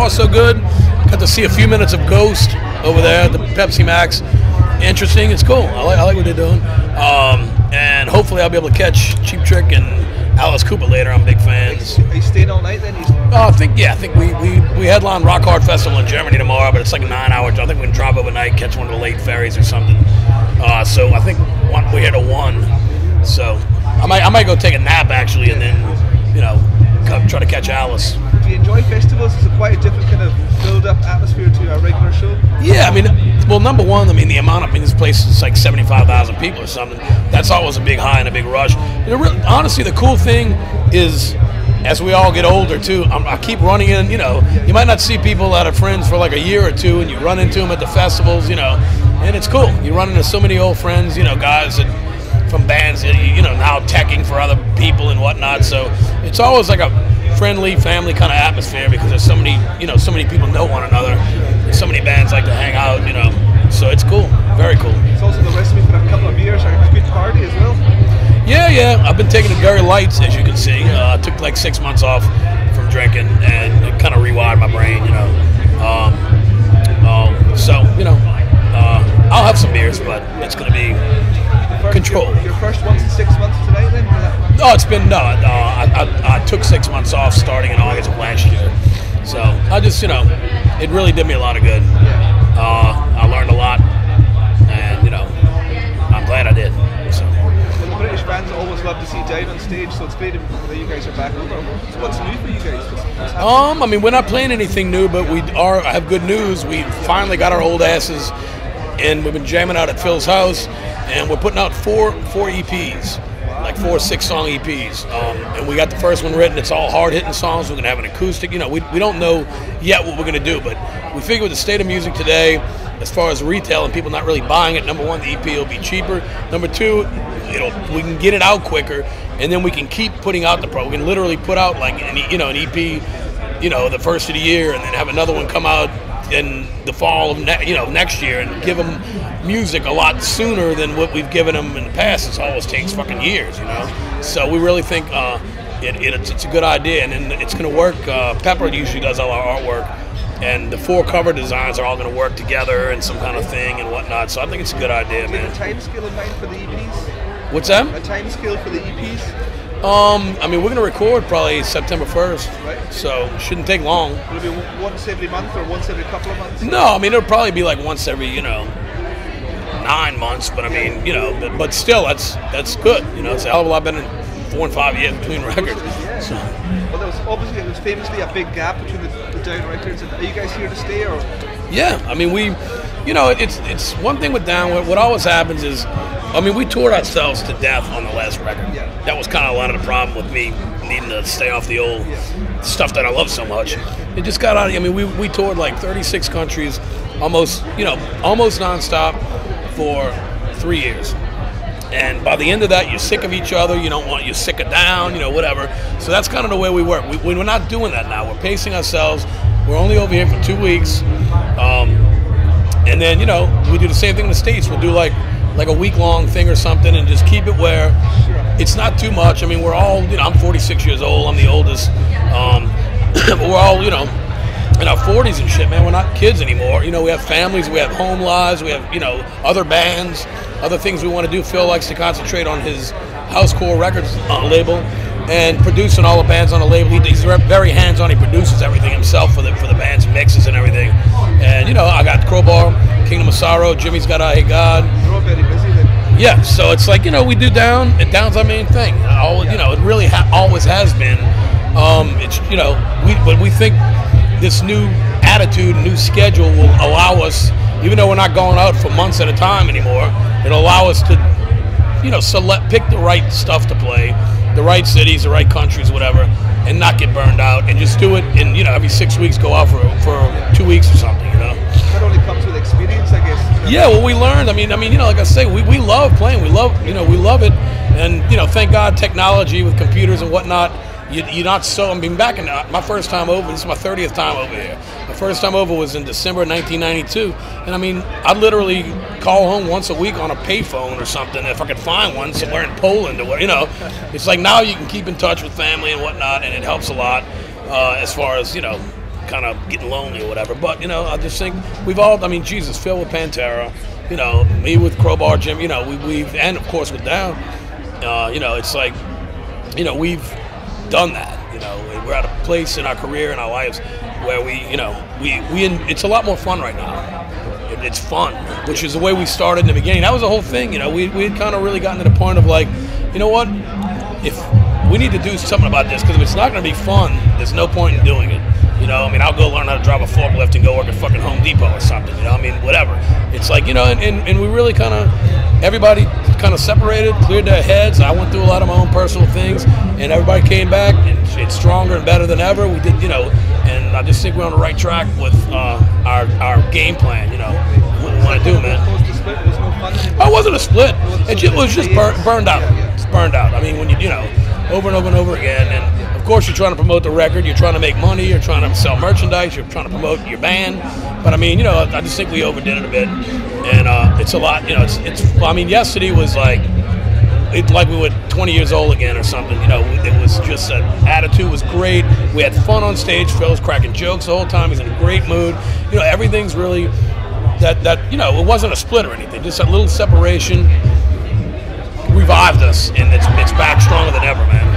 far, so good. Got to see a few minutes of Ghost over there at the Pepsi Max. Interesting. It's cool. I like what they're doing. And hopefully I'll be able to catch Cheap Trick and Alice Cooper later. I'm big fans. Are you staying all night then? I think we headline Rock Hard Festival in Germany tomorrow, but it's like a 9-hour. I think we can drive overnight, catch one of the late ferries or something. So I think we're here to 1. So I might go take a nap actually, and then try to catch Alice. Do you enjoy festivals? Is it quite a different kind of build-up atmosphere to a regular show? Yeah, I mean, well, number one, the amount of this place is like 75,000 people or something. That's always a big high and a big rush. Honestly, the cool thing is, as we all get older too, I keep running in. You might not see people that are friends for like a year or two, and you run into them at the festivals. And it's cool. You run into so many old friends. Guys from bands. Now teching for other people and whatnot. So it's always like a friendly family kind of atmosphere because there's so many people know one another. There's so many bands like to hang out. So it's cool. Very cool. It's also the recipe for a couple of beers or a good party as well. Yeah. I've been taking it very light, as you can see. I took like 6 months off from drinking, and it kind of rewired my brain, I'll have some beers, but it's going to be controlled. Your first once in 6 months today, then? No, it's been I took 6 months off starting in August of last year. So I just, it really did me a lot of good. I learned a lot, and I'm glad I did. So. Well, the British fans always love to see Dave on stage, so it's great that you guys are back over. So what's new for you guys? We're not playing anything new, but I have good news. We finally got our old asses, and we've been jamming out at Phil's house, and we're putting out four EPs, like 4 6-song EPs. And we got the first one written. It's all hard-hitting songs. We're going to have an acoustic. We don't know yet what we're going to do, but we figure with the state of music today, as far as retail and people not really buying it, number one, the EP will be cheaper. Number two, we can get it out quicker, and then we can keep putting out we can literally put out like an EP, the first of the year, and then have another one come out in the fall of next year, and give them music a lot sooner than what we've given them in the past. It always takes fucking years, So we really think it's a good idea, and then it's going to work. Pepper usually does all our artwork, and the 4 cover designs are all going to work together and some kind of thing and whatnot. So I think it's a good idea, man. Do you have a time scale in mind for the EPs? What's that? A time scale for the EPs? We're going to record probably September 1st, right? So it shouldn't take long. Will it be once every month or once every couple of months? No, it'll probably be like once every, 9 months. But but still, that's good. It's a hell of a lot better than 4 and 5 years between records. Yeah. So. Well, there was famously a big gap between the Down records. Are you guys here to stay, or? Yeah, it's one thing with Down. What always happens is, we toured ourselves to death on the last record. Yeah. That was kind of a lot of the problem with me needing to stay off the old stuff that I love so much. It just got out. We toured like 36 countries, almost nonstop for 3 years. And by the end of that, you're sick of each other. You're sick of Down, whatever. So that's kind of the way we work. We're not doing that now. We're pacing ourselves. We're only over here for 2 weeks. And then, we do the same thing in the States. We'll do like a week-long thing or something and just keep it where it's not too much. We're all, I'm 46 years old. I'm the oldest. But we're all, in our 40s and shit, man. We're not kids anymore. We have families. We have home lives. We have, other bands, other things we want to do. Phil likes to concentrate on his Housecore Records label and producing all the bands on the label. He's very hands-on. He produces everything himself for the band's mixes and everything. And, I got Crowbar, Kingdom of Sorrow. Jimmy's got I Hate God. You're all very busy then. Yeah, so it's like, we do Down, and Down's our main thing. It really always has been. We think this new attitude, new schedule will allow us, even though we're not going out for months at a time anymore, it'll allow us to, pick the right stuff to play, the right cities, the right countries, whatever, and not get burned out, and just do it in, every 6 weeks go out for 2 weeks or something, That only comes with experience, I guess. Yeah, well, we learned. Like I say, we love playing. We love it. And, thank God technology with computers and whatnot, you're not so, back in my first time over, this is my 30th time over here. My first time over was in December 1992. And I'd literally call home once a week on a payphone or something if I could find one somewhere in Poland or what, It's like now you can keep in touch with family and whatnot, and it helps a lot as far as, kind of getting lonely or whatever. But, you know, I just think we've all, I mean, Jesus, Phil with Pantera, you know, me with Crowbar, Jim, you know, we've, and of course with Down, you know, it's like, you know, we've done that. You know, we're at a place in our career and our lives where we, you know, it's a lot more fun right now. It's fun, which is the way we started in the beginning. That was the whole thing, you know. We had kind of really gotten to the point of like, you know what, if we need to do something about this, because if it's not going to be fun, there's no point in doing it. You know, I mean, I'll go learn how to drive a forklift and go work at fucking Home Depot or something. You know, I mean, whatever. It's like, you know, and we really kind of, everybody kind of separated, cleared their heads. I went through a lot of my own personal things, and everybody came back, and it's stronger and better than ever. We did, you know, and I just think we're on the right track with our game plan. You know, what we want to do, man. Oh, it wasn't a split. It was just burned out. It's burned out. I mean, when you know, over and over and over again, and of course you're trying to promote the record, you're trying to make money, you're trying to sell merchandise, you're trying to promote your band. But I mean, you know, I just think we overdid it a bit, and it's a lot. You know, it's. I mean, yesterday was like we were 20 years old again or something. You know, it was just attitude was great. We had fun on stage. Phil was cracking jokes the whole time. He's in a great mood. You know, everything's really that. You know, it wasn't a split or anything. Just a little separation revived us, and it's back stronger than ever, man.